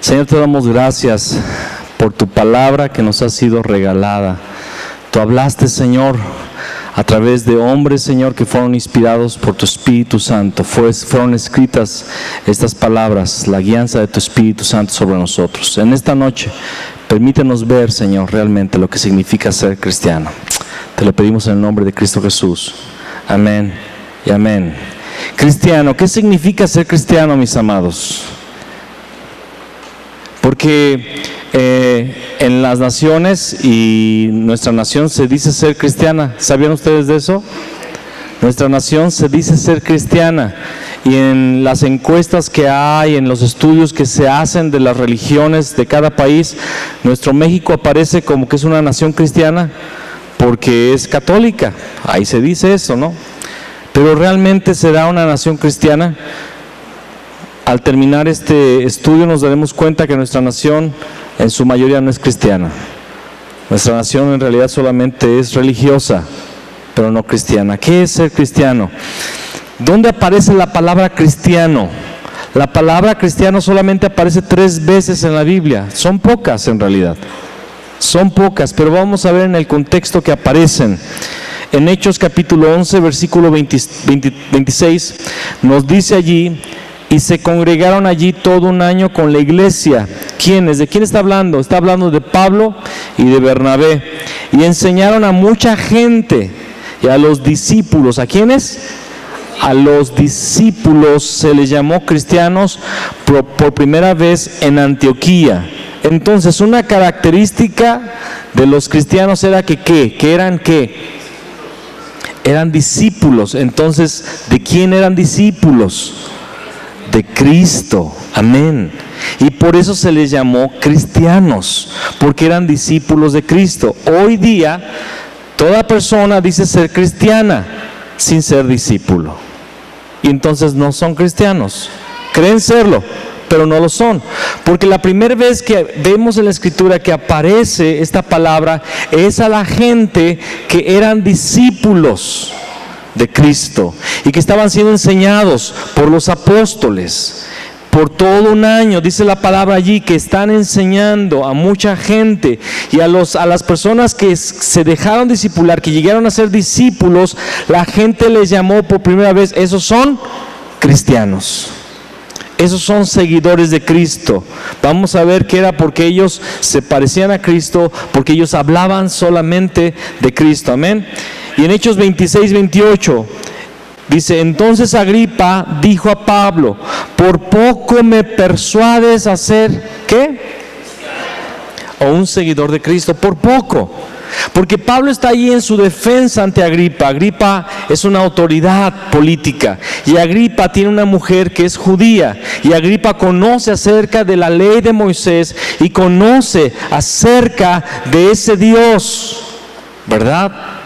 Señor, te damos gracias por tu palabra que nos ha sido regalada. Tú hablaste, Señor, a través de hombres, Señor, que fueron inspirados por tu Espíritu Santo. Fueron escritas estas palabras, la guianza de tu Espíritu Santo sobre nosotros. En esta noche, permítenos ver, Señor, realmente lo que significa ser cristiano. Te lo pedimos en el nombre de Cristo Jesús. Amén y amén. Cristiano, ¿qué significa ser cristiano, mis amados? Porque en las naciones y nuestra nación se dice ser cristiana. ¿Sabían ustedes de eso? Nuestra nación se dice ser cristiana. Y en las encuestas que hay, en los estudios que se hacen de las religiones de cada país, nuestro México aparece como que es una nación cristiana porque es católica. Ahí se dice eso, ¿no? Pero ¿realmente será una nación cristiana? Al terminar este estudio nos daremos cuenta que nuestra nación en su mayoría no es cristiana. Nuestra nación en realidad solamente es religiosa, pero no cristiana. ¿Qué es ser cristiano? ¿Dónde aparece la palabra cristiano? La palabra cristiano solamente aparece 3 veces en la Biblia. Son pocas en realidad. Son pocas, pero vamos a ver en el contexto que aparecen. En Hechos capítulo 11, versículo 26, nos dice allí: y se congregaron allí todo un año con la iglesia. ¿Quiénes? ¿De quién está hablando? Está hablando de Pablo y de Bernabé. Y enseñaron a mucha gente y a los discípulos. ¿A quiénes? A los discípulos se les llamó cristianos por primera vez en Antioquía. Entonces, una característica de los cristianos era que eran ¿qué? Eran discípulos. Entonces, ¿de quién eran discípulos? De Cristo. Amén. Y por eso se les llamó cristianos, porque eran discípulos de Cristo. Hoy día, toda persona dice ser cristiana sin ser discípulo. Y entonces no son cristianos. Creen serlo, pero no lo son. Porque la primera vez que vemos en la Escritura que aparece esta palabra es a la gente que eran discípulos de Cristo y que estaban siendo enseñados por los apóstoles por todo un año. Dice la palabra allí que están enseñando a mucha gente, y a las personas que se dejaron discipular, que llegaron a ser discípulos, la gente les llamó por primera vez: esos son cristianos. Esos son seguidores de Cristo. Vamos a ver que era porque ellos se parecían a Cristo, porque ellos hablaban solamente de Cristo. Amén. Y en Hechos 26, 28 dice: entonces Agripa dijo a Pablo: por poco me persuades a ser ¿qué? O un seguidor de Cristo. Por poco. Porque Pablo está ahí en su defensa ante Agripa. Agripa es una autoridad política, y Agripa tiene una mujer que es judía, y Agripa conoce acerca de la ley de Moisés y conoce acerca de ese Dios, ¿verdad?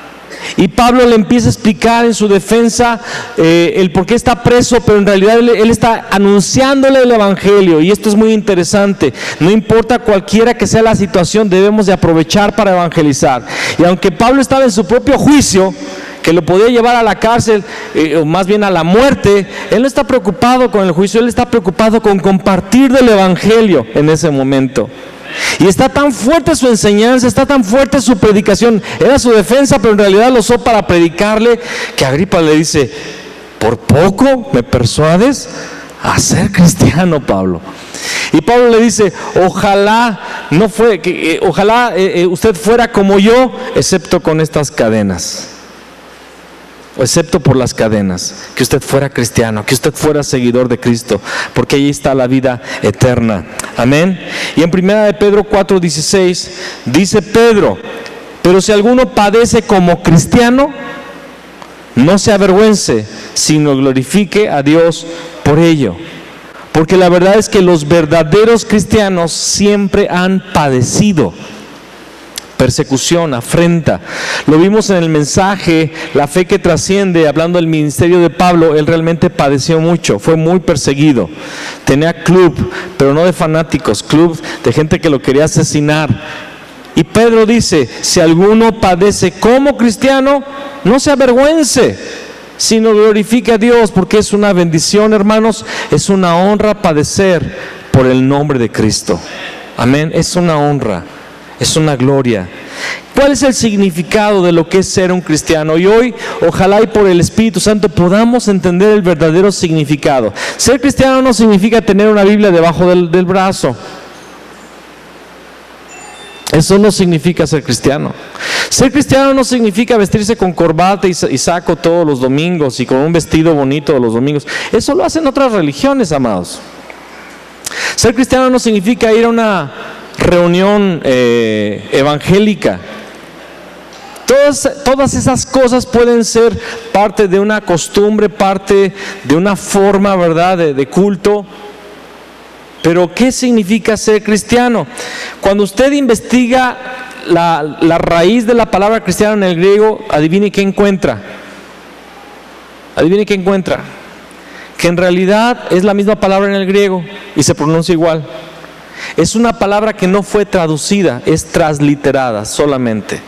Y Pablo le empieza a explicar en su defensa el por qué está preso, pero en realidad él está anunciándole el evangelio. Y esto es muy interesante. No importa cualquiera que sea la situación, debemos de aprovechar para evangelizar. Y aunque Pablo estaba en su propio juicio, que lo podía llevar a la cárcel, o más bien a la muerte, él no está preocupado con el juicio, él está preocupado con compartir del evangelio en ese momento. Y está tan fuerte su enseñanza, está tan fuerte su predicación. Era su defensa, pero en realidad lo usó para predicarle, que Agripa le dice: ¿por poco me persuades a ser cristiano, Pablo? Y Pablo le dice: ojalá usted fuera como yo, excepto con estas cadenas. Excepto por las cadenas, que usted fuera cristiano, que usted fuera seguidor de Cristo, porque ahí está la vida eterna. Amén. Y en 1 de Pedro 4:16 dice Pedro: pero si alguno padece como cristiano, no se avergüence, sino glorifique a Dios por ello. Porque la verdad es que los verdaderos cristianos siempre han padecido persecución, afrenta. Lo vimos en el mensaje La fe que trasciende, hablando del ministerio de Pablo. Él realmente padeció mucho, fue muy perseguido. Tenía club, pero no de fanáticos, club de gente que lo quería asesinar. Y Pedro dice: si alguno padece como cristiano, no se avergüence, sino glorifique a Dios, porque es una bendición, hermanos, es una honra padecer por por el nombre de Cristo. Amén. Es una honra, es una gloria. ¿Cuál es el significado de lo que es ser un cristiano? Y hoy, ojalá y por el Espíritu Santo podamos entender el verdadero significado. Ser cristiano no significa tener una Biblia debajo del brazo. Eso no significa ser cristiano. Ser cristiano no significa vestirse con corbata y saco todos los domingos y con un vestido bonito los domingos. Eso lo hacen otras religiones, amados. Ser cristiano no significa ir a una reunión evangélica. Todas esas cosas pueden ser parte de una costumbre, parte de una forma, ¿verdad?, de culto. Pero ¿qué significa ser cristiano? Cuando usted investiga la raíz de la palabra cristiano en el griego, adivine qué encuentra. Adivine qué encuentra. Que en realidad es la misma palabra en el griego y se pronuncia igual. Es una palabra que no fue traducida, es transliterada solamente.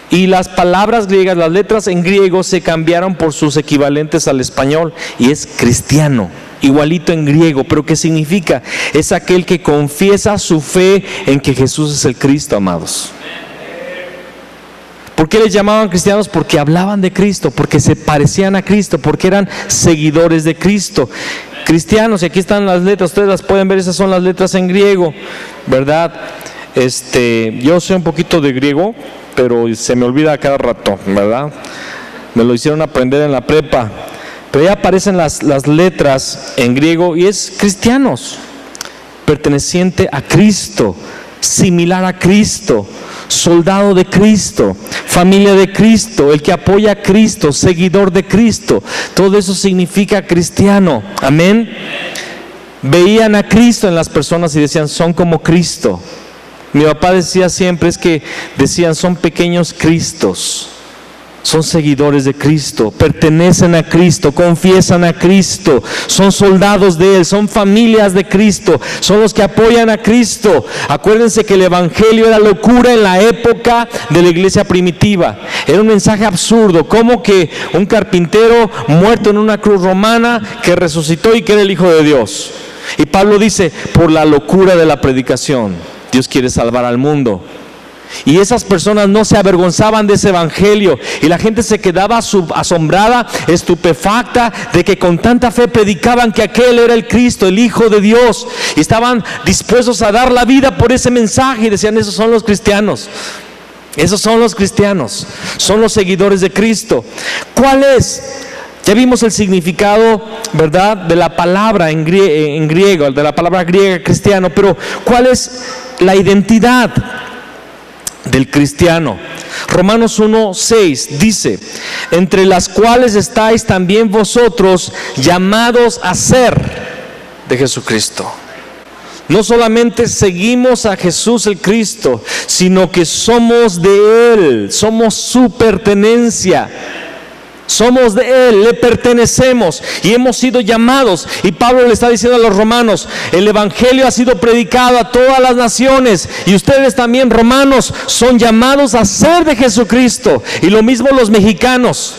Y las palabras griegas, las letras en griego se cambiaron por sus equivalentes al español y es cristiano, igualito en griego. Pero ¿qué significa? Es aquel que confiesa su fe en que Jesús es el Cristo, amados. ¿Por qué les llamaban cristianos? Porque hablaban de Cristo, porque se parecían a Cristo, porque eran seguidores de Cristo. Cristianos, y aquí están las letras, ustedes las pueden ver, esas son las letras en griego, ¿verdad? Yo sé un poquito de griego, pero se me olvida a cada rato, ¿verdad? Me lo hicieron aprender en la prepa. Pero ya aparecen las letras en griego y es cristianos, perteneciente a Cristo, similar a Cristo, soldado de Cristo, familia de Cristo, el que apoya a Cristo, seguidor de Cristo. Todo eso significa cristiano. Amén. Veían a Cristo en las personas y decían, son como Cristo. Mi papá decía siempre, decían, son pequeños Cristos. Son seguidores de Cristo, pertenecen a Cristo, confiesan a Cristo, son soldados de Él, son familias de Cristo, son los que apoyan a Cristo. Acuérdense que el Evangelio era locura en la época de la iglesia primitiva. Era un mensaje absurdo, como que un carpintero muerto en una cruz romana que resucitó y que era el Hijo de Dios. Y Pablo dice, por la locura de la predicación, Dios quiere salvar al mundo. Y esas personas no se avergonzaban de ese evangelio y la gente se quedaba asombrada, estupefacta de que con tanta fe predicaban que aquel era el Cristo, el Hijo de Dios, y estaban dispuestos a dar la vida por ese mensaje y decían, esos son los cristianos. Esos son los cristianos, son los seguidores de Cristo. ¿Cuál es? Ya vimos el significado, ¿verdad?, de la palabra en griego, de la palabra griega cristiano, pero ¿cuál es la identidad del cristiano? Romanos 1:6 dice, entre las cuales estáis también vosotros llamados a ser de Jesucristo. No solamente seguimos a Jesús el Cristo, sino que somos de Él, somos su pertenencia. Somos de Él, le pertenecemos y hemos sido llamados. Y Pablo le está diciendo a los romanos, el evangelio ha sido predicado a todas las naciones y ustedes también, romanos, son llamados a ser de Jesucristo. Y lo mismo los mexicanos,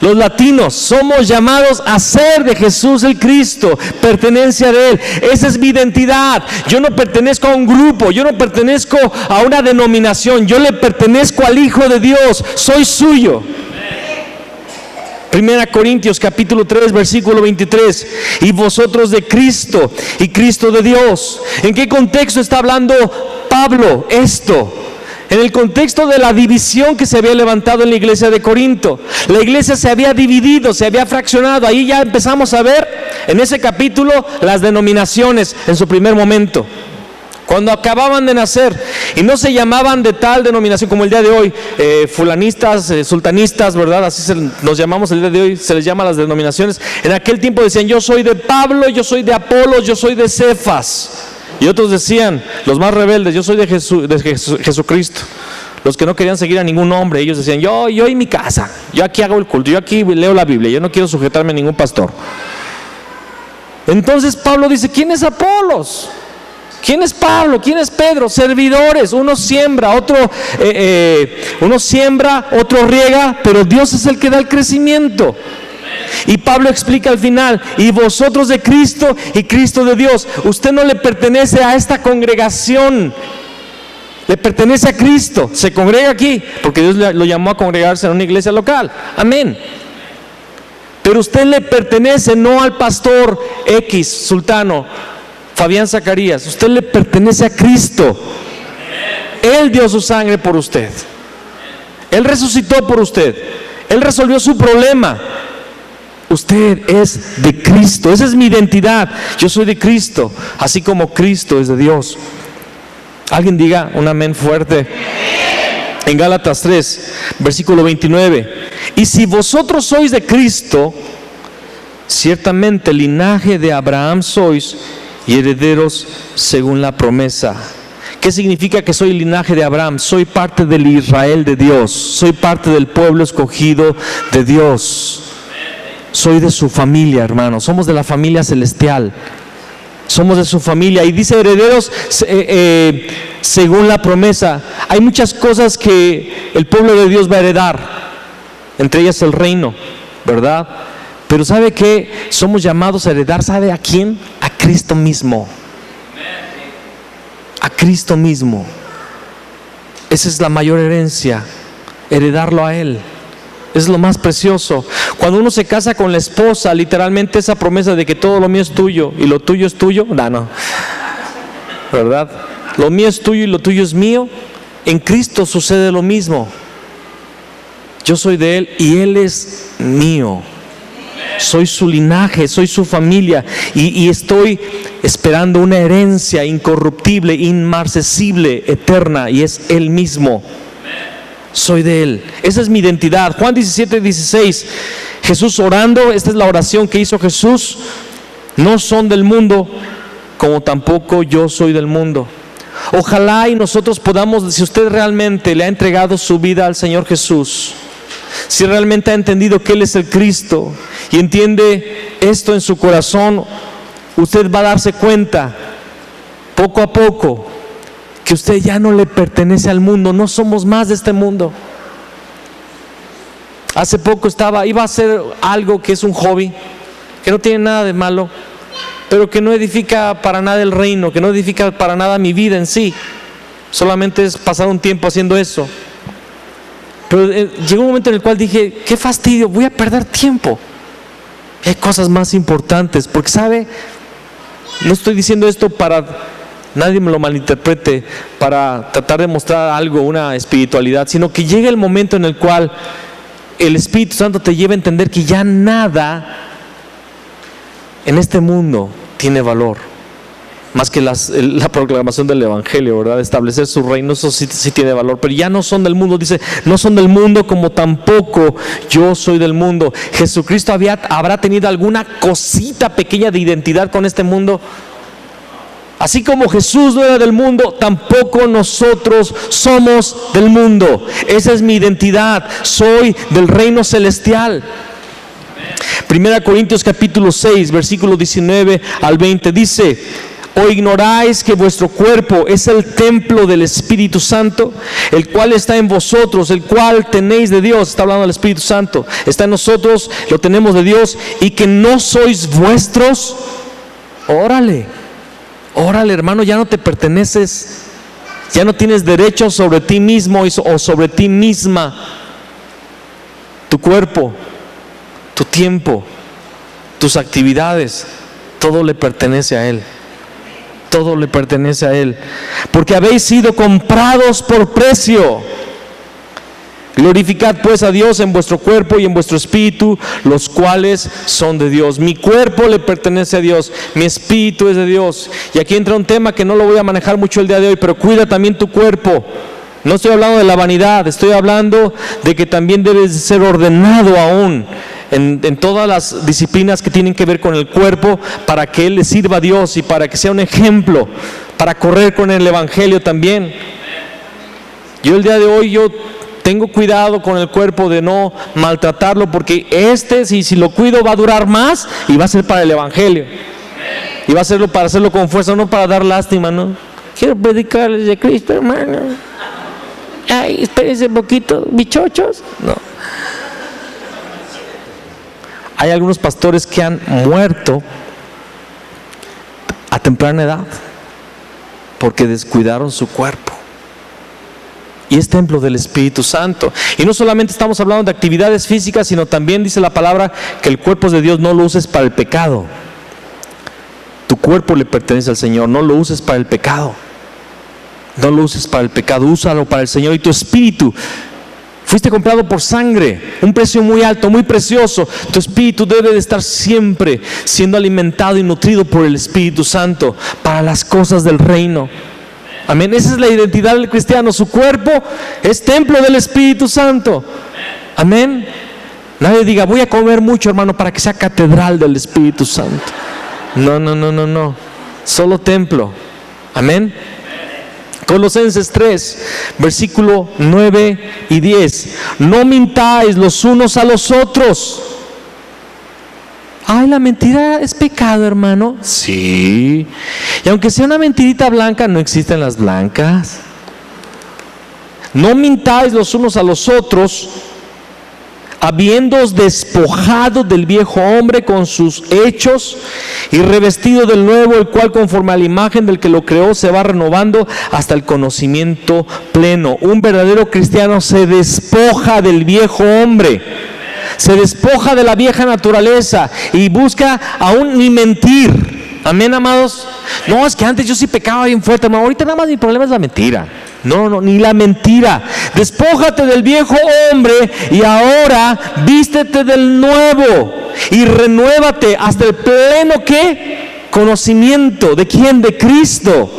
los latinos, somos llamados a ser de Jesús el Cristo, pertenencia de Él. Esa es mi identidad. Yo no pertenezco a un grupo, yo no pertenezco a una denominación, yo le pertenezco al Hijo de Dios, soy suyo. 1 Corintios capítulo 3 versículo 23, y vosotros de Cristo y Cristo de Dios. ¿En qué contexto está hablando Pablo esto? En el contexto de la división que se había levantado en la iglesia de Corinto. La iglesia se había dividido, se había fraccionado. Ahí ya empezamos a ver en ese capítulo las denominaciones en su primer momento. Cuando acababan de nacer y no se llamaban de tal denominación como el día de hoy, fulanistas, sultanistas, ¿verdad? Así nos llamamos el día de hoy, se les llama las denominaciones. En aquel tiempo decían, yo soy de Pablo, yo soy de Apolos, yo soy de Cefas. Y otros decían, los más rebeldes, yo soy de Jesucristo. Los que no querían seguir a ningún hombre, ellos decían, yo y mi casa, yo aquí hago el culto, yo aquí leo la Biblia, yo no quiero sujetarme a ningún pastor. Entonces Pablo dice, ¿quién es Apolos? ¿Quién es Pablo? ¿Quién es Pedro? Servidores. Uno siembra, otro riega, pero Dios es el que da el crecimiento. Y Pablo explica al final, y vosotros de Cristo y Cristo de Dios. Usted no le pertenece a esta congregación, le pertenece a Cristo. Se congrega aquí porque Dios lo llamó a congregarse en una iglesia local. Amén. Pero usted le pertenece no al pastor X, sultano, Fabián Zacarías. Usted le pertenece a Cristo. Él dio su sangre por usted. Él resucitó por usted. Él resolvió su problema. Usted es de Cristo. Esa es mi identidad. Yo soy de Cristo, así como Cristo es de Dios. Alguien diga un amén fuerte. En Gálatas 3, versículo 29. Y si vosotros sois de Cristo, ciertamente linaje de Abraham sois y herederos según la promesa. ¿Qué significa que soy linaje de Abraham? Soy parte del Israel de Dios. Soy parte del pueblo escogido de Dios. Soy de su familia, hermanos. Somos de la familia celestial. Somos de su familia. Y dice herederos según la promesa. Hay muchas cosas que el pueblo de Dios va a heredar. Entre ellas el reino, ¿verdad? Pero ¿sabe qué? Somos llamados a heredar, ¿sabe a quién? A Cristo mismo. A Cristo mismo. Esa es la mayor herencia, heredarlo a Él. Es lo más precioso. Cuando uno se casa con la esposa, literalmente esa promesa de que todo lo mío es tuyo y lo tuyo es tuyo, no, ¿verdad? Lo mío es tuyo y lo tuyo es mío. En Cristo sucede lo mismo. Yo soy de Él y Él es mío. Soy su linaje, soy su familia y estoy esperando una herencia incorruptible, inmarcesible, eterna, y es Él mismo. Soy de Él. Esa es mi identidad. Juan 17:16. Jesús orando, esta es la oración que hizo Jesús. No son del mundo, como tampoco yo soy del mundo. Ojalá y nosotros podamos, si usted realmente le ha entregado su vida al Señor Jesús, si realmente ha entendido que Él es el Cristo y entiende esto en su corazón, usted va a darse cuenta poco a poco que usted ya no le pertenece al mundo. No somos más de este mundo. Hace poco iba a hacer algo que es un hobby, que no tiene nada de malo, pero que no edifica para nada el reino, que no edifica para nada mi vida en sí. Solamente es pasar un tiempo haciendo eso. Pero llegó un momento en el cual dije, qué fastidio, voy a perder tiempo. Hay cosas más importantes, porque sabe, no estoy diciendo esto para, nadie me lo malinterprete, para tratar de mostrar algo, una espiritualidad, sino que llega el momento en el cual el Espíritu Santo te lleva a entender que ya nada en este mundo tiene valor. Más que la proclamación del Evangelio, ¿verdad? Establecer su reino, eso sí tiene valor. Pero ya no son del mundo, dice, no son del mundo como tampoco yo soy del mundo. ¿Jesucristo habrá tenido alguna cosita pequeña de identidad con este mundo? Así como Jesús no era del mundo, tampoco nosotros somos del mundo. Esa es mi identidad, soy del reino celestial. 1 Corintios capítulo 6, versículo 19 al 20 dice: ¿O ignoráis que vuestro cuerpo es el templo del Espíritu Santo, el cual está en vosotros, el cual tenéis de Dios? Está hablando del Espíritu Santo. Está en nosotros, lo tenemos de Dios, y que no sois vuestros. Órale, hermano, ya no te perteneces. Ya no tienes derecho sobre ti mismo o sobre ti misma. Tu cuerpo, tu tiempo, tus actividades, todo le pertenece a Él. Todo le pertenece a Él, porque habéis sido comprados por precio. Glorificad pues a Dios en vuestro cuerpo y en vuestro espíritu, los cuales son de Dios. Mi cuerpo le pertenece a Dios, mi espíritu es de Dios. Y aquí entra un tema que no lo voy a manejar mucho el día de hoy, pero cuida también tu cuerpo. No estoy hablando de la vanidad, estoy hablando de que también debes ser ordenado aún en todas las disciplinas que tienen que ver con el cuerpo, para que Él le sirva a Dios y para que sea un ejemplo, para correr con el Evangelio también. Yo el día de hoy, yo tengo cuidado con el cuerpo de no maltratarlo, porque si lo cuido va a durar más y va a ser para el Evangelio. Y va a hacerlo para hacerlo con fuerza, no para dar lástima, ¿no? Quiero predicarles de Cristo, hermano. Ay, espérense un poquito, bichochos. No. Hay algunos pastores que han muerto a temprana edad porque descuidaron su cuerpo. Y es templo del Espíritu Santo. Y no solamente estamos hablando de actividades físicas, sino también dice la palabra que el cuerpo es de Dios, no lo uses para el pecado. Tu cuerpo le pertenece al Señor, no lo uses para el pecado. No lo uses para el pecado, úsalo para el Señor. Y tu espíritu, fuiste comprado por sangre, un precio muy alto, muy precioso. Tu espíritu debe de estar siempre siendo alimentado y nutrido por el Espíritu Santo para las cosas del reino. Amén. Esa es la identidad del cristiano. Su cuerpo es templo del Espíritu Santo. Amén. Nadie diga, voy a comer mucho, hermano, para que sea catedral del Espíritu Santo. No. Solo templo. Amén. Colosenses 3, versículo 9 y 10. No mintáis los unos a los otros. Ay, la mentira es pecado, hermano. Sí. Y aunque sea una mentirita blanca, no existen las blancas. No mintáis los unos a los otros, habiéndoos despojado del viejo hombre con sus hechos y revestido del nuevo, el cual conforme a la imagen del que lo creó se va renovando hasta el conocimiento pleno. Un verdadero cristiano se despoja del viejo hombre, se despoja de la vieja naturaleza y busca aún ni mentir. Amén, amados. No, es que antes yo sí pecaba bien fuerte, hermano. Ahorita nada más mi problema es la mentira. No, ni la mentira. Despójate del viejo hombre y ahora vístete del nuevo y renuévate hasta el pleno ¿qué? Conocimiento. ¿De quién? De Cristo.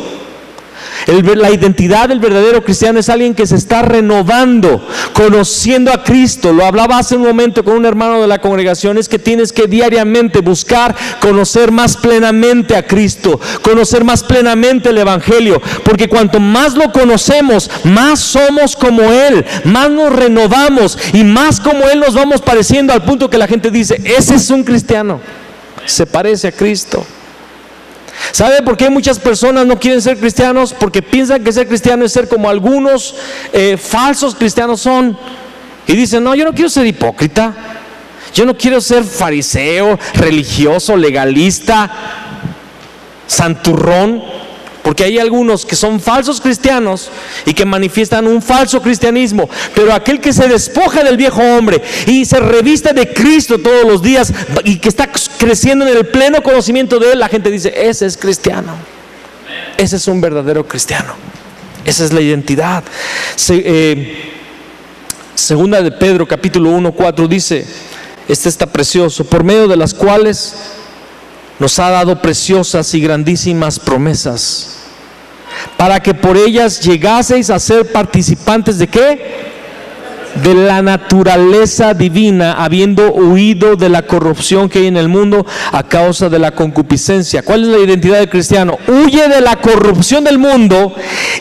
La identidad del verdadero cristiano es alguien que se está renovando, conociendo a Cristo. Lo hablaba hace un momento con un hermano de la congregación, es que tienes que diariamente buscar conocer más plenamente a Cristo, conocer más plenamente el Evangelio, porque cuanto más lo conocemos, más somos como Él, más nos renovamos y más como Él nos vamos pareciendo, al punto que la gente dice, ese es un cristiano, se parece a Cristo. ¿Sabe por qué muchas personas no quieren ser cristianos? Porque piensan que ser cristiano es ser como algunos falsos cristianos son. Y dicen, no, yo no quiero ser hipócrita, yo no quiero ser fariseo, religioso, legalista, santurrón. Porque hay algunos que son falsos cristianos y que manifiestan un falso cristianismo. Pero aquel que se despoja del viejo hombre y se reviste de Cristo todos los días y que está creciendo en el pleno conocimiento de Él, la gente dice, ese es cristiano. Ese es un verdadero cristiano. Esa es la identidad. Segunda de Pedro, capítulo 1:4 dice, este está precioso, por medio de las cuales nos ha dado preciosas y grandísimas promesas, para que por ellas llegaseis a ser participantes ¿de qué? De la naturaleza divina, habiendo huido de la corrupción que hay en el mundo a causa de la concupiscencia. ¿Cuál es la identidad del cristiano? Huye de la corrupción del mundo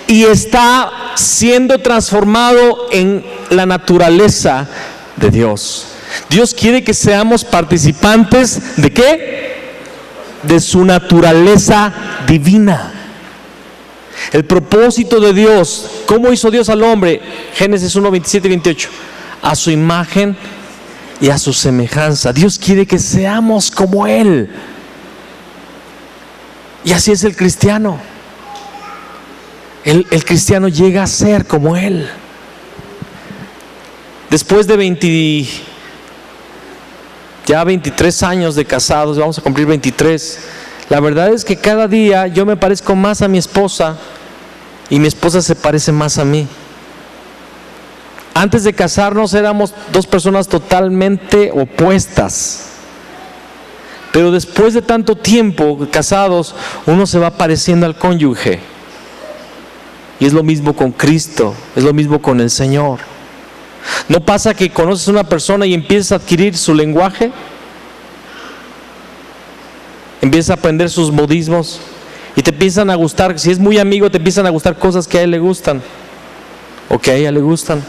y está siendo transformado en la naturaleza de Dios. Dios quiere que seamos participantes ¿de qué? De su naturaleza divina. El propósito de Dios, ¿cómo hizo Dios al hombre? Génesis 1, 27 y 28. A su imagen y a su semejanza. Dios quiere que seamos como Él. Y así es el cristiano. El cristiano llega a ser como Él. Después de 23 años de casados, vamos a cumplir 23. La verdad es que cada día yo me parezco más a mi esposa y mi esposa se parece más a mí. Antes de casarnos éramos dos personas totalmente opuestas, pero después de tanto tiempo casados, uno se va pareciendo al cónyuge. Y es lo mismo con Cristo, es lo mismo con el Señor. ¿No pasa que conoces a una persona y empiezas a adquirir su lenguaje? Empiezas a aprender sus modismos y te empiezan a gustar. Si es muy amigo, te empiezan a gustar cosas que a él le gustan o que a ella le gustan.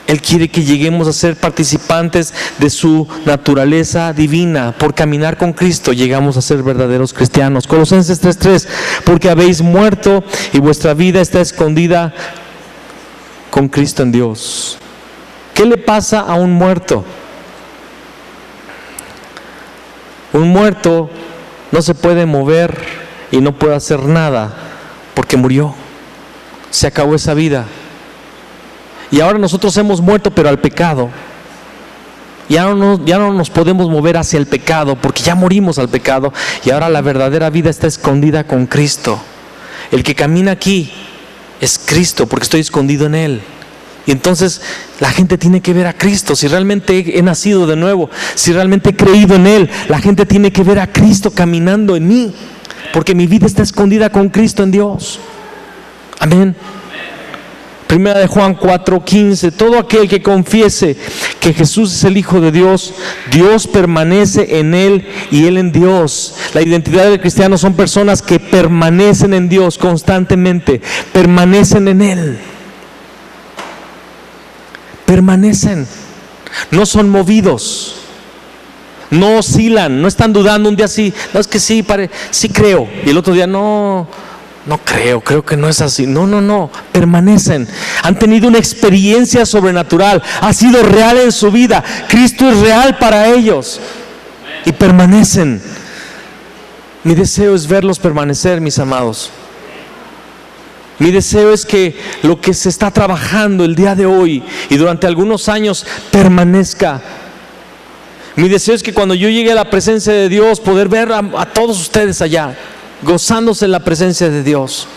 Él quiere que lleguemos a ser participantes de su naturaleza divina. Por caminar con Cristo llegamos a ser verdaderos cristianos. Colosenses 3:3, porque habéis muerto y vuestra vida está escondida con Cristo en Dios. ¿Qué le pasa a un muerto? Un muerto no se puede mover y no puede hacer nada porque murió. Se acabó esa vida. Y ahora nosotros hemos muerto, pero al pecado. Ya no nos podemos mover hacia el pecado porque ya morimos al pecado. Y ahora la verdadera vida está escondida con Cristo. El que camina aquí es Cristo porque estoy escondido en Él. Y entonces la gente tiene que ver a Cristo. Si realmente he nacido de nuevo, si realmente he creído en Él, la gente tiene que ver a Cristo caminando en mí, porque mi vida está escondida con Cristo en Dios. Amén. Primera de Juan 4:15: todo aquel que confiese que Jesús es el Hijo de Dios, Dios permanece en Él y Él en Dios. La identidad del cristiano son personas que permanecen en Dios constantemente, permanecen en Él. Permanecen, no son movidos, no oscilan, no están dudando un día sí, no es que sí creo, y el otro día no creo que no es así. No, permanecen, han tenido una experiencia sobrenatural, ha sido real en su vida, Cristo es real para ellos y permanecen. Mi deseo es verlos permanecer, mis amados. Mi deseo es que lo que se está trabajando el día de hoy y durante algunos años permanezca. Mi deseo es que cuando yo llegue a la presencia de Dios, poder ver a todos ustedes allá, gozándose en la presencia de Dios.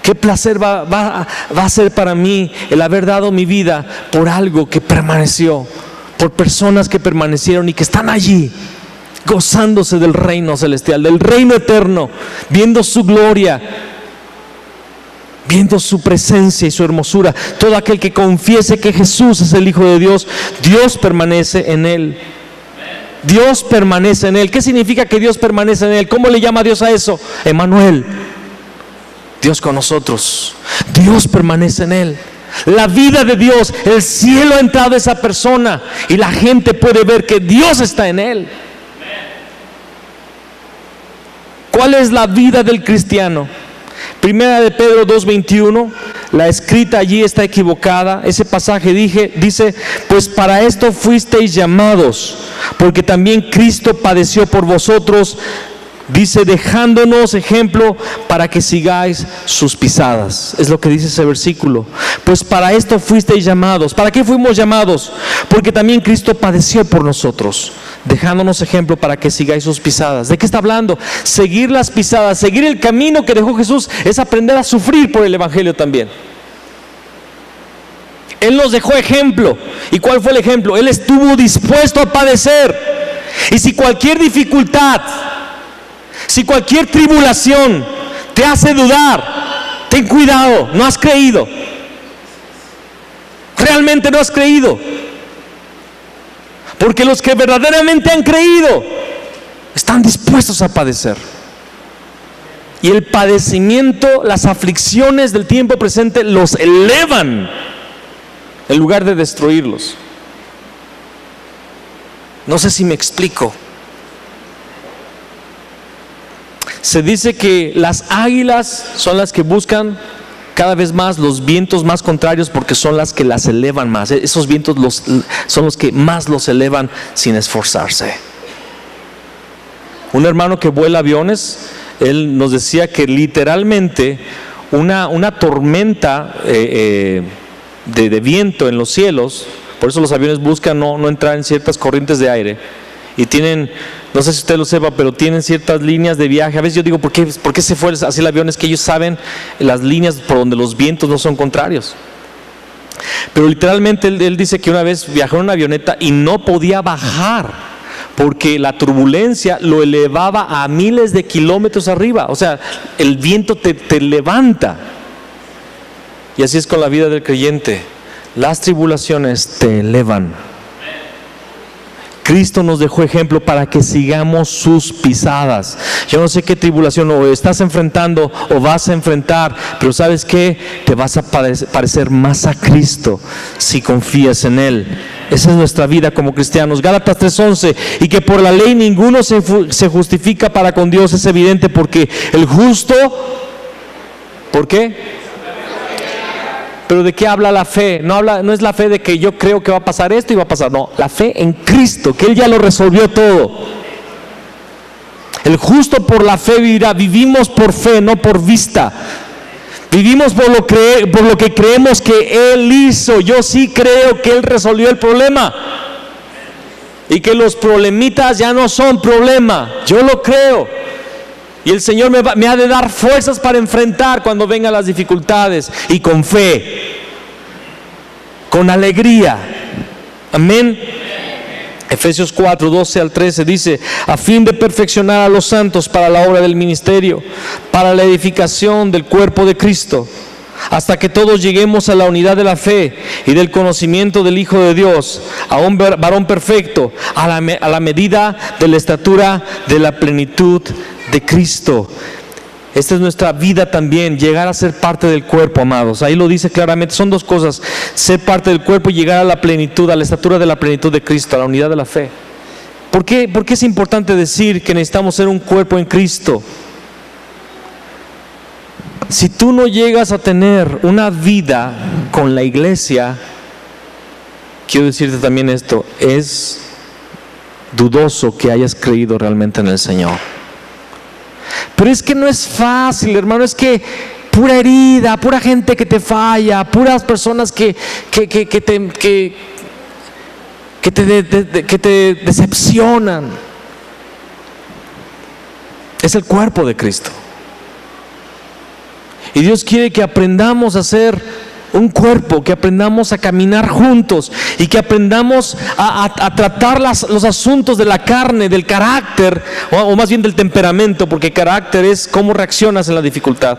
Qué placer va a ser para mí el haber dado mi vida por algo que permaneció, por personas que permanecieron y que están allí, gozándose del reino celestial, del reino eterno, viendo su gloria, viendo su presencia y su hermosura. Todo aquel que confiese que Jesús es el Hijo de Dios, Dios permanece en Él. Dios permanece en Él. ¿Qué significa que Dios permanece en Él? ¿Cómo le llama Dios a eso? Emmanuel, Dios con nosotros. Dios permanece en Él. La vida de Dios, el cielo ha entrado a esa persona y la gente puede ver que Dios está en Él. ¿Cuál es la vida del cristiano? Primera de Pedro 2:21, la escrita allí está equivocada. Ese pasaje dice: pues para esto fuisteis llamados, porque también Cristo padeció por vosotros, dice, dejándonos ejemplo para que sigáis sus pisadas. Es lo que dice ese versículo. Pues para esto fuisteis llamados. ¿Para qué fuimos llamados? Porque también Cristo padeció por nosotros, dejándonos ejemplo para que sigáis sus pisadas. ¿De qué está hablando? Seguir las pisadas, seguir el camino que dejó Jesús, es aprender a sufrir por el Evangelio también. Él nos dejó ejemplo. ¿Y cuál fue el ejemplo? Él estuvo dispuesto a padecer. Y si cualquier dificultad, si cualquier tribulación te hace dudar, ten cuidado, no has creído. Realmente no has creído. Porque los que verdaderamente han creído están dispuestos a padecer. Y el padecimiento, las aflicciones del tiempo presente los elevan en lugar de destruirlos. No sé si me explico. Se dice que las águilas son las que buscan cada vez más los vientos más contrarios porque son las que las elevan más. Esos vientos son los que más los elevan sin esforzarse. Un hermano que vuela aviones, él nos decía que literalmente una tormenta de viento en los cielos, por eso los aviones buscan no entrar en ciertas corrientes de aire, y tienen, no sé si usted lo sepa, pero tienen ciertas líneas de viaje. A veces yo digo, ¿por qué se fue así el avión? Es que ellos saben las líneas por donde los vientos no son contrarios. Pero literalmente él dice que una vez viajó en una avioneta y no podía bajar porque la turbulencia lo elevaba a miles de kilómetros arriba. O sea, el viento te levanta. Y así es con la vida del creyente. Las tribulaciones te elevan. Cristo nos dejó ejemplo para que sigamos sus pisadas. Yo no sé qué tribulación o estás enfrentando o vas a enfrentar, pero ¿sabes qué? Te vas a parecer más a Cristo si confías en Él. Esa es nuestra vida como cristianos. Gálatas 3:11, y que por la ley ninguno se justifica para con Dios, es evidente, porque el justo, ¿por qué? Pero ¿de qué habla la fe? No es la fe de que yo creo que va a pasar esto y va a pasar. No, la fe en Cristo, que Él ya lo resolvió todo. El justo por la fe vivirá. Vivimos por fe, no por vista. Vivimos por lo que creemos que Él hizo. Yo sí creo que Él resolvió el problema y que los problemitas ya no son problema. Yo lo creo. Y el Señor me ha de dar fuerzas para enfrentar cuando vengan las dificultades, y con fe, con alegría. Amén. Efesios 4, 12 al 13 dice: a fin de perfeccionar a los santos para la obra del ministerio, para la edificación del cuerpo de Cristo, hasta que todos lleguemos a la unidad de la fe y del conocimiento del Hijo de Dios, a un varón perfecto, a la medida de la estatura de la plenitud de Cristo. Esta es nuestra vida también, llegar a ser parte del cuerpo, amados. Ahí lo dice claramente, son dos cosas: ser parte del cuerpo y llegar a la plenitud, a la estatura de la plenitud de Cristo, a la unidad de la fe. ¿Por qué es importante decir que necesitamos ser un cuerpo en Cristo? Si tú no llegas a tener una vida con la iglesia, quiero decirte también esto: es dudoso que hayas creído realmente en el Señor. Pero es que no es fácil, hermano. Es que pura herida, pura gente que te falla, puras personas que te decepcionan. Es el cuerpo de Cristo. Y Dios quiere que aprendamos a ser un cuerpo, que aprendamos a caminar juntos y que aprendamos a tratar los asuntos de la carne, del carácter, o más bien del temperamento, porque carácter es cómo reaccionas en la dificultad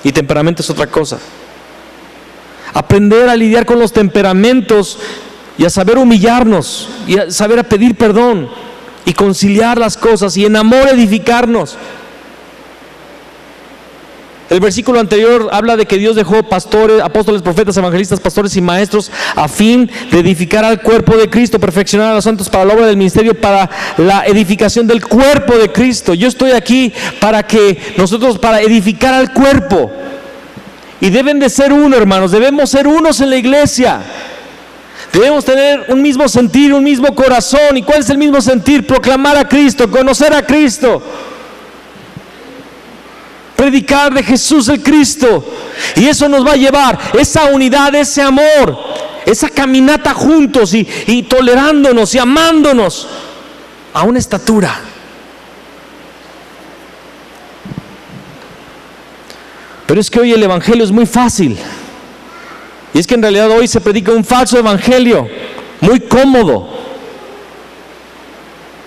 y temperamento es otra cosa. Aprender a lidiar con los temperamentos y a saber humillarnos y a saber a pedir perdón y conciliar las cosas y en amor edificarnos. El versículo anterior habla de que Dios dejó pastores, apóstoles, profetas, evangelistas, pastores y maestros a fin de edificar al cuerpo de Cristo, perfeccionar a los santos para la obra del ministerio, para la edificación del cuerpo de Cristo. Yo estoy aquí para edificar al cuerpo. Y deben de ser uno, hermanos, debemos ser unos en la iglesia. Debemos tener un mismo sentir, un mismo corazón. ¿Y cuál es el mismo sentir? Proclamar a Cristo, conocer a Cristo, predicar de Jesús el Cristo. Y eso nos va a llevar, esa unidad, ese amor, esa caminata juntos y tolerándonos y amándonos a una estatura. Pero es que hoy el evangelio es muy fácil. Y es que en realidad hoy se predica un falso evangelio, muy cómodo.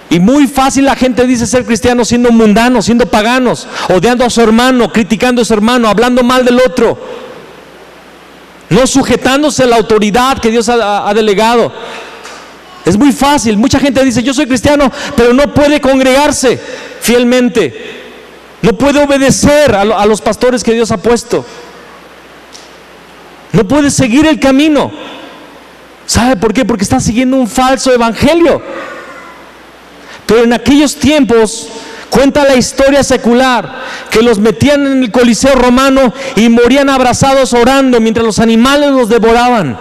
Y muy fácil la gente dice ser cristiano siendo mundanos, siendo paganos, odiando a su hermano, criticando a su hermano, hablando mal del otro, no sujetándose a la autoridad que Dios ha delegado. Es muy fácil. Mucha gente dice: yo soy cristiano, pero no puede congregarse fielmente, no puede obedecer a los pastores que Dios ha puesto, no puede seguir el camino. ¿Sabe por qué? Porque está siguiendo un falso evangelio. Pero en aquellos tiempos, cuenta la historia secular, que los metían en el Coliseo romano y morían abrazados orando mientras los animales los devoraban.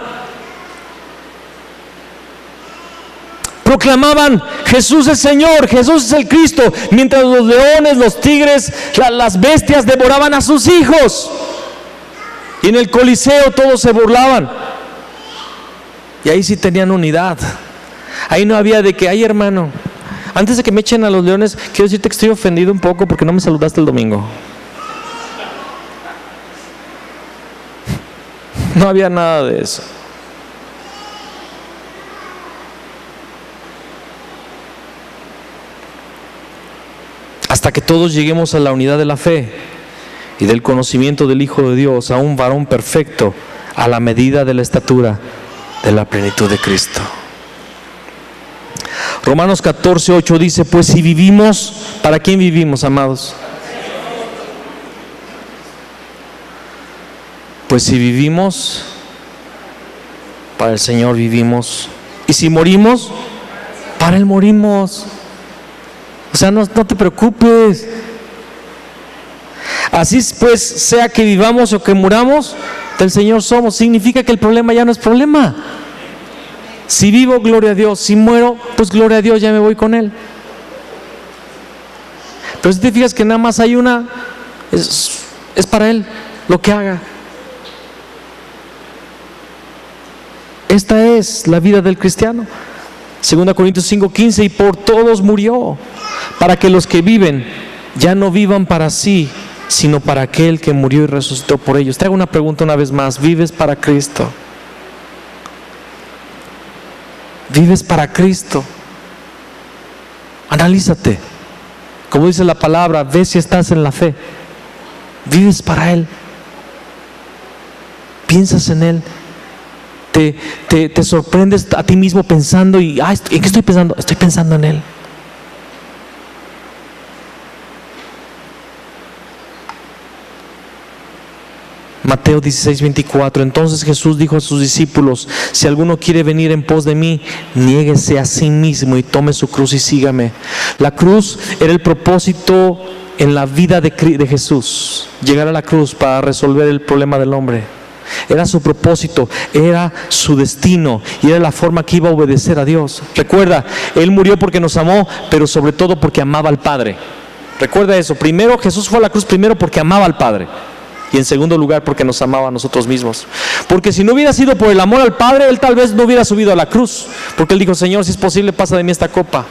Proclamaban: Jesús es Señor, Jesús es el Cristo, mientras los leones, los tigres, las bestias devoraban a sus hijos. Y en el Coliseo todos se burlaban. Y ahí sí tenían unidad. Ahí no había de que: ay, hermano, antes de que me echen a los leones, quiero decirte que estoy ofendido un poco porque no me saludaste el domingo. No había nada de eso. Hasta que todos lleguemos a la unidad de la fe y del conocimiento del Hijo de Dios, a un varón perfecto, a la medida de la estatura de la plenitud de Cristo. Romanos 14:8 dice: pues si vivimos, ¿para quién vivimos, amados? Pues si vivimos, para el Señor vivimos. Y si morimos, para Él morimos. O sea, no te preocupes. Así pues, sea que vivamos o que muramos, del Señor somos. Significa que el problema ya no es problema. Si vivo, gloria a Dios. Si muero, pues gloria a Dios, ya me voy con Él. Pero si te fijas que nada más hay una, es para Él, lo que haga. Esta es la vida del cristiano. 2 Corintios 5:15, y por todos murió, para que los que viven ya no vivan para sí, sino para aquel que murió y resucitó por ellos. Te hago una pregunta una vez más: ¿vives para Cristo? ¿Vives para Cristo? Analízate. Como dice la palabra, ve si estás en la fe. ¿Vives para Él? ¿Piensas en Él? Te sorprendes a ti mismo pensando ¿en qué estoy pensando? Estoy pensando en Él. Mateo 16:24. Entonces Jesús dijo a sus discípulos: si alguno quiere venir en pos de mí, niéguese a sí mismo y tome su cruz y sígame. La cruz era el propósito en la vida de Jesús. Llegar a la cruz para resolver el problema del hombre. Era su propósito, era su destino y era la forma que iba a obedecer a Dios. Recuerda, Él murió porque nos amó, pero sobre todo porque amaba al Padre. Recuerda eso. Primero, Jesús fue a la cruz primero porque amaba al Padre. Y en segundo lugar, porque nos amaba a nosotros mismos. Porque si no hubiera sido por el amor al Padre, Él tal vez no hubiera subido a la cruz. Porque Él dijo: Señor, si es posible, pasa de mí esta copa.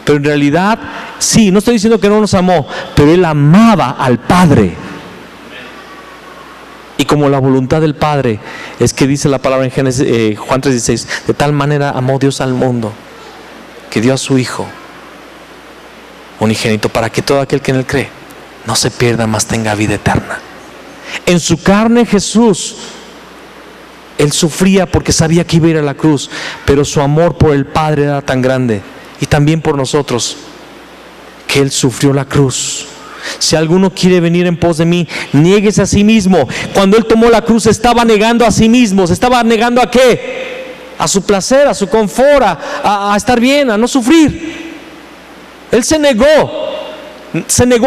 Pero en realidad, sí, no estoy diciendo que no nos amó, pero Él amaba al Padre. Y como la voluntad del Padre es que dice la palabra en Juan 3:16, de tal manera amó Dios al mundo, que dio a su Hijo unigénito, para que todo aquel que en Él cree no se pierda, mas tenga vida eterna. En su carne Jesús, Él sufría porque sabía que iba a ir a la cruz, pero su amor por el Padre era tan grande, y también por nosotros, que Él sufrió la cruz. Si alguno quiere venir en pos de mí, niéguese a sí mismo. Cuando Él tomó la cruz, estaba negando a sí mismo. ¿Se estaba negando a qué? A su placer, a su confort, a estar bien, a no sufrir. Él se negó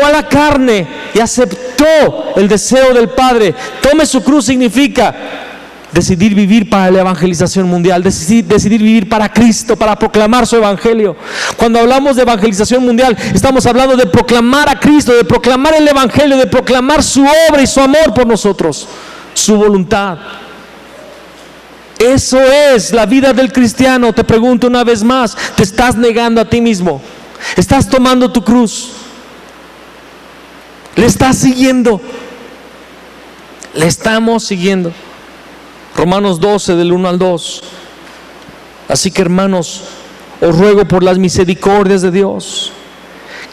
a la carne y aceptó el deseo del Padre. Tome su cruz significa decidir vivir para la evangelización mundial, decidir vivir para Cristo, para proclamar su evangelio. Cuando hablamos de evangelización mundial, estamos hablando de proclamar a Cristo, de proclamar el evangelio, de proclamar su obra y su amor por nosotros, su voluntad. Eso es la vida del cristiano. Te pregunto una vez más: ¿te estás negando a ti mismo? ¿Estás tomando tu cruz? ¿Le estás siguiendo? ¿Le estamos siguiendo? Romanos 12, del 1 al 2. Así que, hermanos, os ruego por las misericordias de Dios,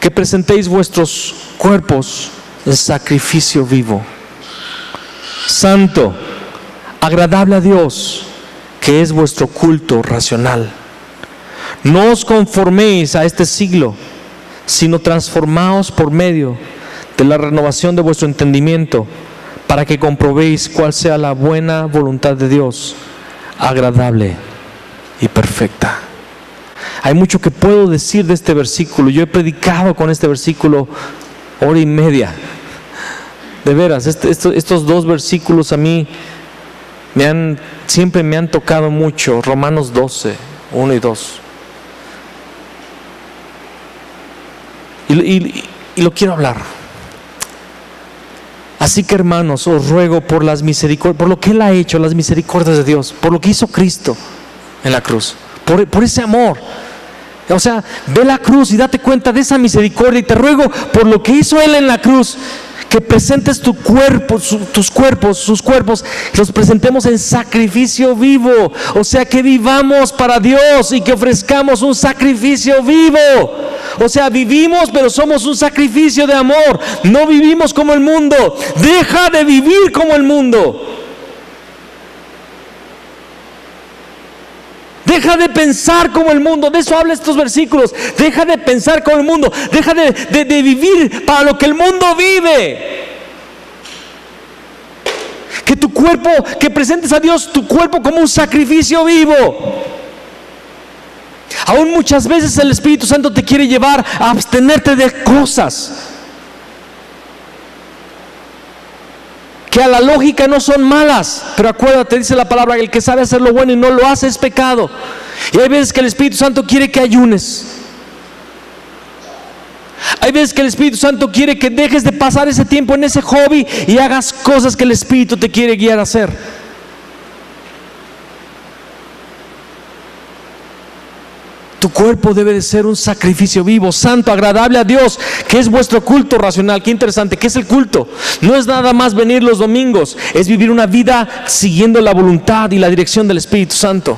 que presentéis vuestros cuerpos en sacrificio vivo, santo, agradable a Dios, que es vuestro culto racional. No os conforméis a este siglo, sino transformaos por medio de la renovación de vuestro entendimiento, para que comprobéis cuál sea la buena voluntad de Dios, agradable y perfecta. Hay mucho que puedo decir de este versículo. Yo he predicado con este versículo 1 hora y media. De veras, estos dos versículos a mí siempre me han tocado mucho. Romanos 12, 1 y 2. Y lo quiero hablar. Así que, hermanos, os ruego por las misericordias, por lo que Él ha hecho, las misericordias de Dios, por lo que hizo Cristo en la cruz, por ese amor. O sea, ve la cruz y date cuenta de esa misericordia, y te ruego por lo que hizo Él en la cruz, que presentes tu cuerpo, sus cuerpos, los presentemos en sacrificio vivo. O sea, que vivamos para Dios y que ofrezcamos un sacrificio vivo. O sea, vivimos, pero somos un sacrificio de amor. No vivimos como el mundo. Deja de vivir como el mundo. Deja de pensar como el mundo. De eso habla estos versículos. Deja de pensar como el mundo. Deja de vivir para lo que el mundo vive. Que tu cuerpo, que presentes a Dios tu cuerpo como un sacrificio vivo. Aún muchas veces el Espíritu Santo te quiere llevar a abstenerte de cosas que a la lógica no son malas, pero acuérdate, dice la palabra, el que sabe hacer lo bueno y no lo hace es pecado. Y hay veces que el Espíritu Santo quiere que ayunes, Hay veces que el Espíritu Santo quiere que dejes de pasar ese tiempo en ese hobby y hagas cosas que el Espíritu te quiere guiar a hacer. Tu cuerpo debe de ser un sacrificio vivo, santo, agradable a Dios, que es vuestro culto racional. Qué interesante, ¿qué es el culto? No es nada más venir los domingos, es vivir una vida siguiendo la voluntad y la dirección del Espíritu Santo.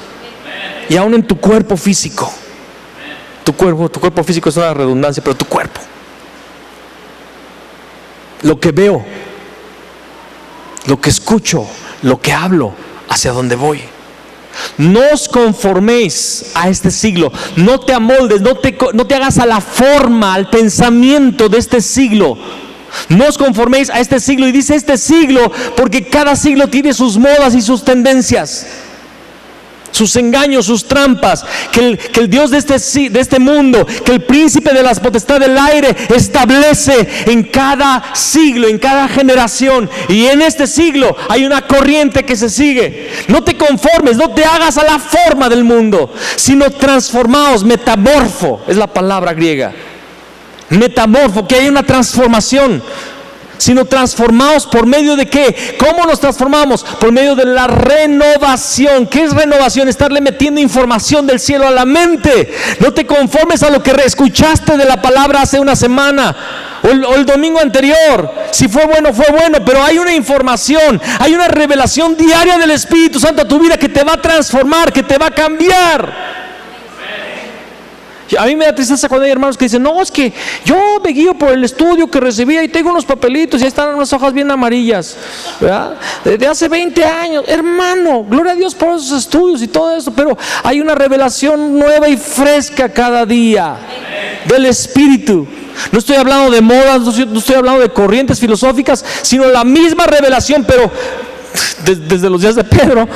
Y aún en tu cuerpo físico. Tu cuerpo físico es una redundancia, pero tu cuerpo. Lo que veo, lo que escucho, lo que hablo, hacia dónde voy. No os conforméis a este siglo, no te amoldes, no te hagas a la forma, al pensamiento de este siglo. No os conforméis a este siglo, y dice este siglo porque cada siglo tiene sus modas y sus tendencias, sus engaños, sus trampas, que el Dios de este mundo, que el príncipe de las potestades del aire establece en cada siglo, en cada generación. Y en este siglo hay una corriente que se sigue. No te conformes, no te hagas a la forma del mundo, sino transformaos, metamorfo, es la palabra griega. Metamorfo, que hay una transformación. Sino transformados por medio de ¿qué? ¿Cómo nos transformamos? Por medio de la renovación. ¿Qué es renovación? Estarle metiendo información del cielo a la mente. No te conformes a lo que escuchaste de la palabra hace una semana o el domingo anterior. Si fue bueno, pero hay una información, hay una revelación diaria del Espíritu Santo a tu vida que te va a transformar, que te va a cambiar. A mí me da tristeza cuando hay hermanos que dicen: no, es que yo me guío por el estudio que recibía y tengo unos papelitos y ahí están unas hojas bien amarillas, ¿verdad? Desde hace 20 años. Hermano, gloria a Dios por esos estudios y todo eso, pero hay una revelación nueva y fresca cada día del Espíritu. No estoy hablando de modas, no estoy hablando de corrientes filosóficas, sino la misma revelación, pero desde los días de Pedro,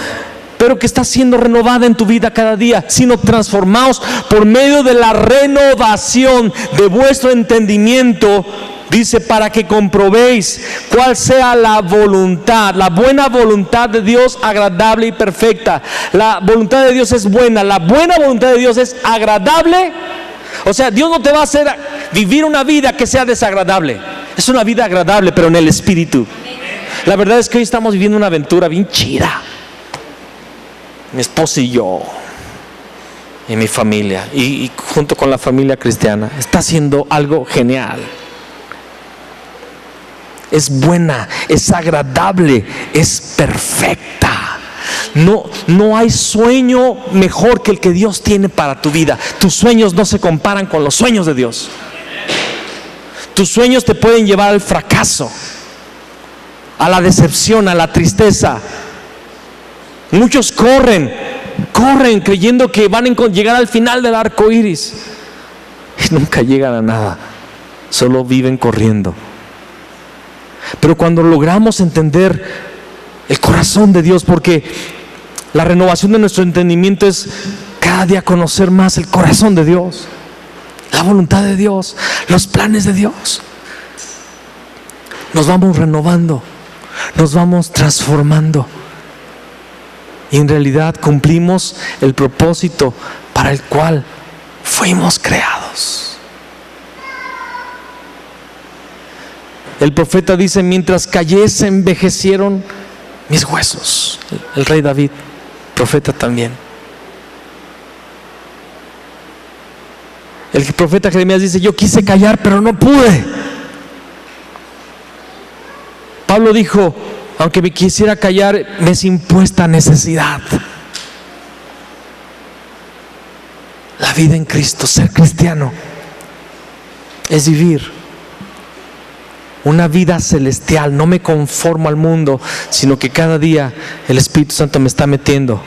pero que está siendo renovada en tu vida cada día, sino transformados por medio de la renovación de vuestro entendimiento. Dice: para que comprobéis cuál sea la voluntad, la buena voluntad de Dios, agradable y perfecta. La voluntad de Dios es buena, la buena voluntad de Dios es agradable. O sea, Dios no te va a hacer vivir una vida que sea desagradable. Es una vida agradable, pero en el Espíritu. La verdad es que hoy estamos viviendo una aventura bien chida. Mi esposa y yo, y mi familia, y junto con la familia cristiana, está haciendo algo genial. Es buena, es agradable, es perfecta. No hay sueño mejor que el que Dios tiene para tu vida. Tus sueños no se comparan con los sueños de Dios. Tus sueños te pueden llevar al fracaso, a la decepción, a la tristeza. Muchos corren creyendo que van a llegar al final del arco iris y nunca llegan a nada, solo viven corriendo. Pero cuando logramos entender el corazón de Dios, porque la renovación de nuestro entendimiento es cada día conocer más el corazón de Dios, la voluntad de Dios, los planes de Dios, nos vamos renovando, nos vamos transformando. Y en realidad cumplimos el propósito para el cual fuimos creados. El profeta dice: mientras callé se envejecieron mis huesos. El rey David, profeta también. El profeta Jeremías dice: yo quise callar pero no pude. Pablo dijo: aunque me quisiera callar, me es impuesta necesidad. La vida en Cristo, ser cristiano, es vivir una vida celestial. No me conformo al mundo, sino que cada día el Espíritu Santo me está metiendo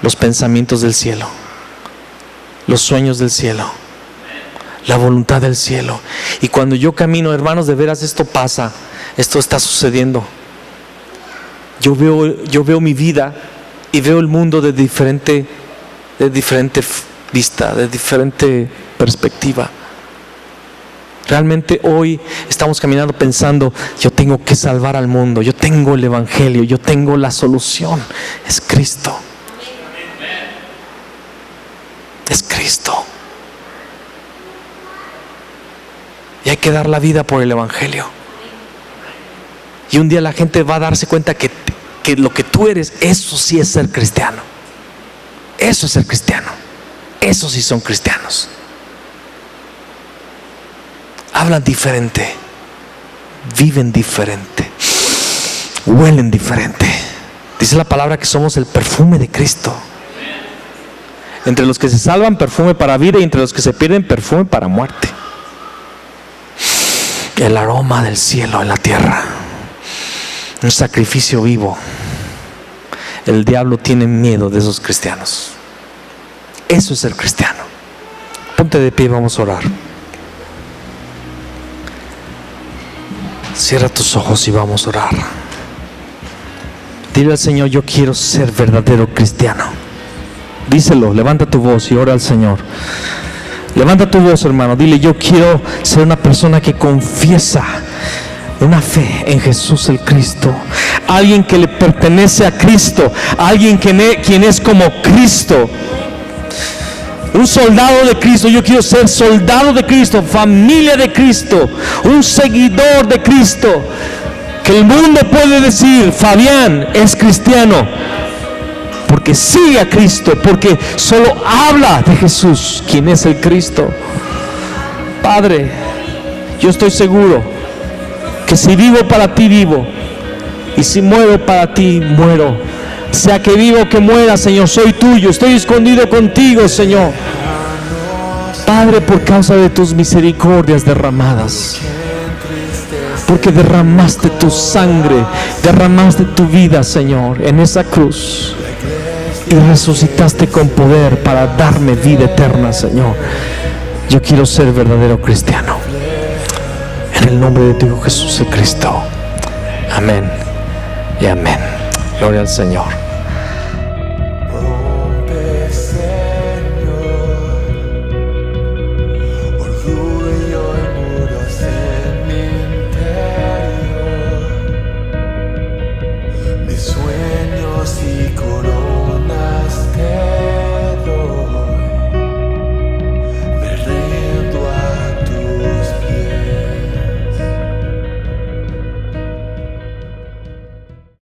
los pensamientos del cielo, los sueños del cielo, la voluntad del cielo. Y cuando yo camino, hermanos, de veras esto pasa. Esto está sucediendo. Yo veo mi vida y veo el mundo de diferente vista, de diferente perspectiva. Realmente hoy estamos caminando pensando: yo tengo que salvar al mundo, yo tengo el evangelio, yo tengo la solución. Es Cristo. Es Cristo. que dar la vida por el Evangelio. Y un día la gente va a darse cuenta que lo que tú eres, eso sí es ser cristiano. Eso es ser cristiano. Esos sí son cristianos. Hablan diferente, viven diferente, huelen diferente. Dice la palabra que somos el perfume de Cristo. Entre los que se salvan, perfume para vida, y entre los que se pierden, perfume para muerte. El aroma del cielo en la tierra, un sacrificio vivo. El diablo tiene miedo de esos cristianos. Eso es ser cristiano. Ponte de pie, vamos a orar. Cierra tus ojos y vamos a orar. Dile al Señor: yo quiero ser verdadero cristiano. Díselo, levanta tu voz y ora al Señor. Levanta tu voz, hermano. Dile: yo quiero ser una persona que confiesa una fe en Jesús el Cristo. Alguien que le pertenece a Cristo. Alguien quien es como Cristo. Un soldado de Cristo. Yo quiero ser soldado de Cristo, familia de Cristo, un seguidor de Cristo. Que el mundo puede decir: Fabián es cristiano porque sigue a Cristo, porque solo habla de Jesús, quien es el Cristo. Padre, yo estoy seguro que si vivo para ti, vivo, y si muero para ti, muero. Sea que vivo o que muera, Señor, soy tuyo, estoy escondido contigo, Señor. Padre, por causa de tus misericordias derramadas, porque derramaste tu sangre, derramaste tu vida, Señor, en esa cruz, y resucitaste con poder para darme vida eterna, Señor. Yo quiero ser verdadero cristiano, en el nombre de tu Hijo Jesús el Cristo. Amén y amén. Gloria al Señor.